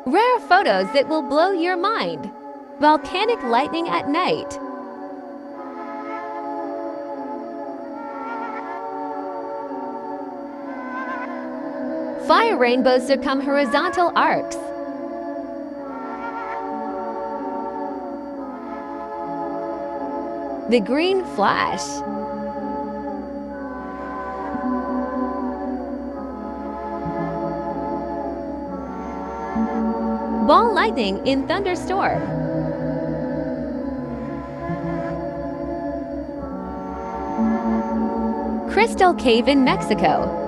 Rare photos that will blow your mind. Volcanic lightning at night. Fire rainbows become horizontal arcs. The green flash. Ball lightning in thunderstorm. Crystal Cave in Mexico.